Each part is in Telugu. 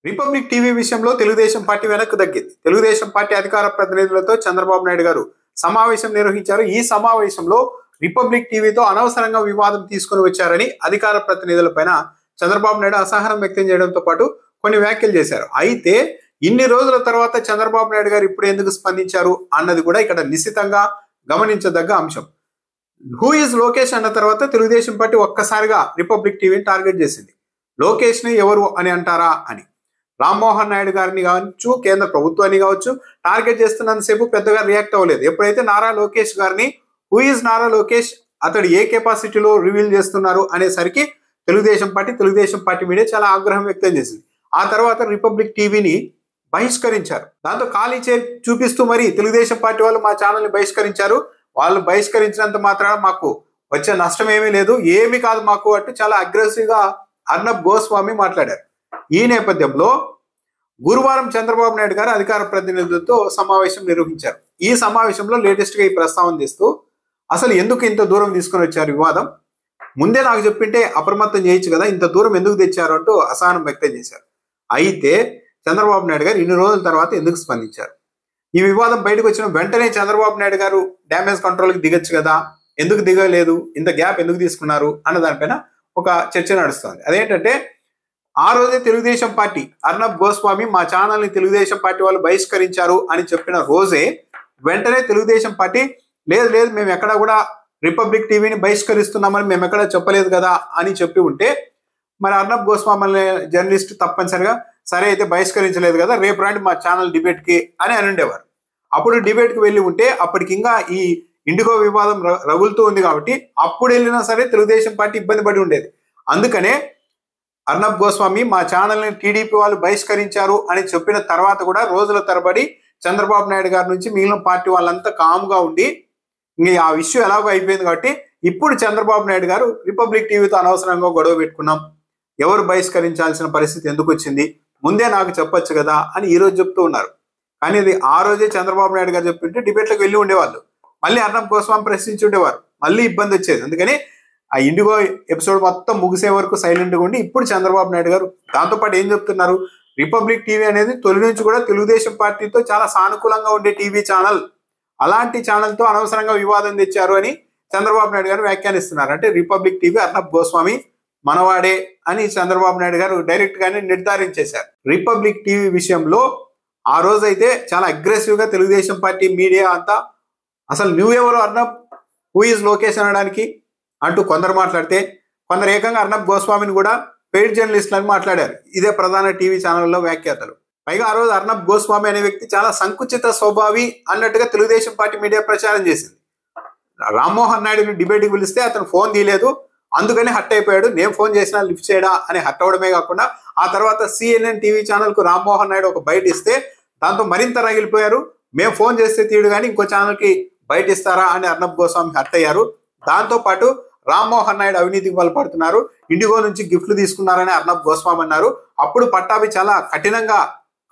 రిపబ్లిక్ టీవీ విషయంలో తెలుగుదేశం పార్టీ వెనక్కు తగ్గింది. తెలుగుదేశం పార్టీ అధికార ప్రతినిధులతో చంద్రబాబు నాయుడు గారు సమావేశం నిర్వహించారు. ఈ సమావేశంలో రిపబ్లిక్ టీవీతో అనవసరంగా వివాదం తీసుకుని వచ్చారని అధికార ప్రతినిధులపైన చంద్రబాబు నాయుడు అసహనం వ్యక్తం చేయడంతో పాటు కొన్ని వ్యాఖ్యలు చేశారు. అయితే ఇన్ని రోజుల తర్వాత చంద్రబాబు నాయుడు గారు ఇప్పుడు ఎందుకు స్పందించారు అన్నది కూడా ఇక్కడ నిశ్చితంగా గమనించదగ్గ అంశం. హూ ఇస్ లోకేష్ అన్న తర్వాత తెలుగుదేశం పార్టీ ఒక్కసారిగా రిపబ్లిక్ టీవీని టార్గెట్ చేసింది. లోకేష్ ని ఎవరు అని అంటారా అని. రామ్మోహన్ నాయుడు గారిని కావచ్చు, కేంద్ర ప్రభుత్వాన్ని కావచ్చు టార్గెట్ చేస్తున్నంతసేపు పెద్దగా రియాక్ట్ అవ్వలేదు. ఎప్పుడైతే నారా లోకేష్ గారిని హూ ఇస్ నారా లోకేష్, అతడు ఏ కెపాసిటీలో రివీల్ చేస్తున్నారు అనేసరికి తెలుగుదేశం పార్టీ మీడియా చాలా ఆగ్రహం వ్యక్తం చేసింది. ఆ తర్వాత రిపబ్లిక్ టీవీని బహిష్కరించారు. దాంతో ఖాళీ చూపిస్తూ మరి తెలుగుదేశం పార్టీ వాళ్ళు మా ఛానల్ని బహిష్కరించారు. వాళ్ళు బహిష్కరించినంత మాత్రాన మాకు వచ్చే నష్టం ఏమీ లేదు, ఏమీ కాదు మాకు అంటూ చాలా అగ్రెసివ్ గా అర్నబ్ గోస్వామి మాట్లాడారు. ఈ నేపథ్యంలో గురువారం చంద్రబాబు నాయుడు గారు అధికార ప్రతినిధులతో సమావేశం నిర్వహించారు. ఈ సమావేశంలో లేటెస్ట్ గా ఈ ప్రస్తావన చేస్తూ అసలు ఎందుకు ఇంత దూరం తీసుకొని వచ్చారు వివాదం, ముందే నాకు చెప్పింటే అప్రమత్తం చేయొచ్చు కదా, ఇంత దూరం ఎందుకు తెచ్చారు అంటూ అసహనం వ్యక్తం చేశారు. అయితే చంద్రబాబు నాయుడు గారు ఇన్ని రోజుల తర్వాత ఎందుకు స్పందించారు? ఈ వివాదం బయటకు వచ్చిన వెంటనే చంద్రబాబు నాయుడు గారు డ్యామేజ్ కంట్రోల్కి దిగొచ్చు కదా, ఎందుకు దిగలేదు, ఇంత గ్యాప్ ఎందుకు తీసుకున్నారు అన్న దానిపైన ఒక చర్చ నడుస్తుంది. అదేంటంటే ఆ రోజే తెలుగుదేశం పార్టీ అర్నబ్ గోస్వామి మా ఛానల్ని తెలుగుదేశం పార్టీ వాళ్ళు బహిష్కరించారు అని చెప్పిన రోజే వెంటనే తెలుగుదేశం పార్టీ లేదు మేము ఎక్కడా కూడా రిపబ్లిక్ టీవీని బహిష్కరిస్తున్నామని మేము ఎక్కడా చెప్పలేదు కదా అని చెప్పి ఉంటే మరి అర్నబ్ గోస్వామి అనే జర్నలిస్ట్ తప్పనిసరిగా సరే అయితే బహిష్కరించలేదు కదా, రేపు రండి మా ఛానల్ డిబేట్కి అని ఉండేవారు. అప్పుడు డిబేట్కి వెళ్ళి ఉంటే అప్పటికి ఇంకా ఈ ఇండిగో వివాదం రగులుతూ ఉంది కాబట్టి అప్పుడు వెళ్ళినా సరే తెలుగుదేశం పార్టీ ఇబ్బంది పడి ఉండేది. అందుకనే అర్నబ్ గోస్వామి మా ఛానల్ని టీడీపీ వాళ్ళు బహిష్కరించారు అని చెప్పిన తర్వాత కూడా రోజుల తరబడి చంద్రబాబు నాయుడు గారి నుంచి మిగిలిన పార్టీ వాళ్ళంతా కామ్గా ఉండి ఇంక ఆ ఇష్యూ ఎలాగో అయిపోయింది కాబట్టి ఇప్పుడు చంద్రబాబు నాయుడు గారు రిపబ్లిక్ టీవీతో అనవసరంగా గొడవ పెట్టుకున్నాం, ఎవరు బహిష్కరించాల్సిన పరిస్థితి ఎందుకు వచ్చింది, ముందే నాకు చెప్పొచ్చు కదా అని ఈ రోజు చెప్తూ ఉన్నారు. కానీ అది ఆ రోజే చంద్రబాబు నాయుడు గారు చెప్తుంటే డిబేట్లకు వెళ్ళి ఉండేవాళ్ళు, మళ్ళీ అర్నబ్ గోస్వామి ప్రశ్నించి ఉండేవారు, మళ్ళీ ఇబ్బంది వచ్చేది. అందుకని ఆ ఇండిగో ఎపిసోడ్ మొత్తం ముగిసే వరకు సైలెంట్గా ఉండి ఇప్పుడు చంద్రబాబు నాయుడు గారు దాంతోపాటు ఏం చెప్తున్నారు, రిపబ్లిక్ టీవీ అనేది తొలి నుంచి కూడా తెలుగుదేశం పార్టీతో చాలా సానుకూలంగా ఉండే టీవీ ఛానల్, అలాంటి ఛానల్తో అనవసరంగా వివాదం తెచ్చారు అని చంద్రబాబు నాయుడు గారు వ్యాఖ్యానిస్తున్నారు. అంటే రిపబ్లిక్ టీవీ అర్నబ్ గోస్వామి మనవాడే అని చంద్రబాబు నాయుడు గారు డైరెక్ట్ గానే నిర్ధారించేశారు. రిపబ్లిక్ టీవీ విషయంలో ఆ రోజైతే చాలా అగ్రెసివ్ గా తెలుగుదేశం పార్టీ మీడియా అంతా అసలు నువ్వెవరు అర్నబ్, హూ ఇస్ లోకేష్ అనడానికి అంటూ కొందరు మాట్లాడితే కొందరు ఏకంగా అర్నబ్ గోస్వామిని కూడా పెయిడ్ జర్నలిస్టులు అని మాట్లాడారు. ఇదే ప్రధాన టీవీ ఛానల్లో వ్యాఖ్యాతలు. పైగా ఆ రోజు అర్నబ్ గోస్వామి అనే వ్యక్తి చాలా సంకుచిత స్వభావి అన్నట్టుగా తెలుగుదేశం పార్టీ మీడియా ప్రచారం చేసింది. రామ్మోహన్ నాయుడుని డిబేట్కి పిలిస్తే అతను ఫోన్ తీయలేదు, అందుకని హట్ అయిపోయాడు, నేను ఫోన్ చేసినా లిఫ్ట్ చేయడా అని హట్ అవడమే కాకుండా ఆ తర్వాత CNN టీవీ ఛానల్ కు రామ్మోహన్ నాయుడు ఒక బయట ఇస్తే దాంతో మరింత రగిలిపోయారు, మేము ఫోన్ చేస్తే తీయడు కానీ ఇంకో ఛానల్ కి బయట ఇస్తారా అని అర్నబ్ గోస్వామి హట్ అయ్యారు. దాంతో పాటు రామ్మోహన్ నాయుడు అవినీతికి పాల్పడుతున్నారు, ఇండిగో నుంచి గిఫ్ట్లు తీసుకున్నారని అర్నబ్ గోస్వామి అన్నారు. అప్పుడు పట్టాభి చాలా కఠినంగా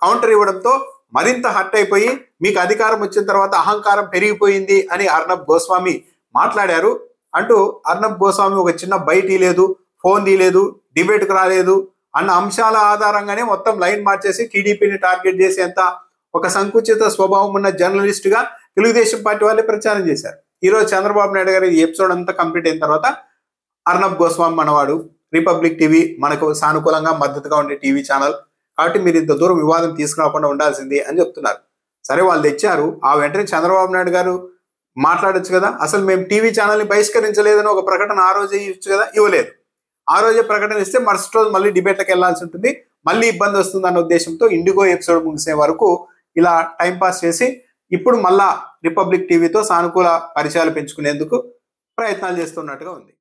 కౌంటర్ ఇవ్వడంతో మరింత హట్ అయిపోయి మీకు అధికారం వచ్చిన తర్వాత అహంకారం పెరిగిపోయింది అని అర్నబ్ గోస్వామి మాట్లాడారు. అంటూ అర్నబ్ గోస్వామి ఒక చిన్న బయట లేదు, ఫోన్ తీయలేదు, డిబేట్కి రాలేదు అన్న అంశాల ఆధారంగానే మొత్తం లైన్ మార్చేసి టీడీపీని టార్గెట్ చేసేంత ఒక సంకుచిత స్వభావం ఉన్న జర్నలిస్ట్ గా తెలుగుదేశం పార్టీ వాళ్ళే ప్రచారం చేశారు. ఈరోజు చంద్రబాబు నాయుడు గారి ఈ ఎపిసోడ్ అంతా కంప్లీట్ అయిన తర్వాత అర్నబ్ గోస్వామి మనవాడు, రిపబ్లిక్ టీవీ మనకు సానుకూలంగా మద్దతుగా ఉండే టీవీ ఛానల్ కాబట్టి మీరు ఇంత దూరం వివాదం తీసుకురాకుండా ఉండాల్సింది అని చెప్తున్నారు. సరే వాళ్ళు తెచ్చారు, ఆ వెంటనే చంద్రబాబు నాయుడు గారు మాట్లాడొచ్చు కదా, అసలు మేము టీవీ ఛానల్ని బహిష్కరించలేదని ఒక ప్రకటన ఆ రోజే ఇవ్వచ్చు కదా, ఇవ్వలేదు. ఆ రోజే ప్రకటన ఇస్తే మరుసటి రోజు మళ్ళీ డిబేట్లకు వెళ్లాల్సి ఉంటుంది, మళ్ళీ ఇబ్బంది వస్తుంది అన్న ఉద్దేశంతో ఇండిగో ఎపిసోడ్ ముగిసే వరకు ఇలా టైంపాస్ చేసి ఇప్పుడు మళ్ళా రిపబ్లిక్ టీవీతో సానుకూల పరిచయాలు పెంచుకునేందుకు ప్రయత్నాలు చేస్తున్నట్టుగా ఉంది.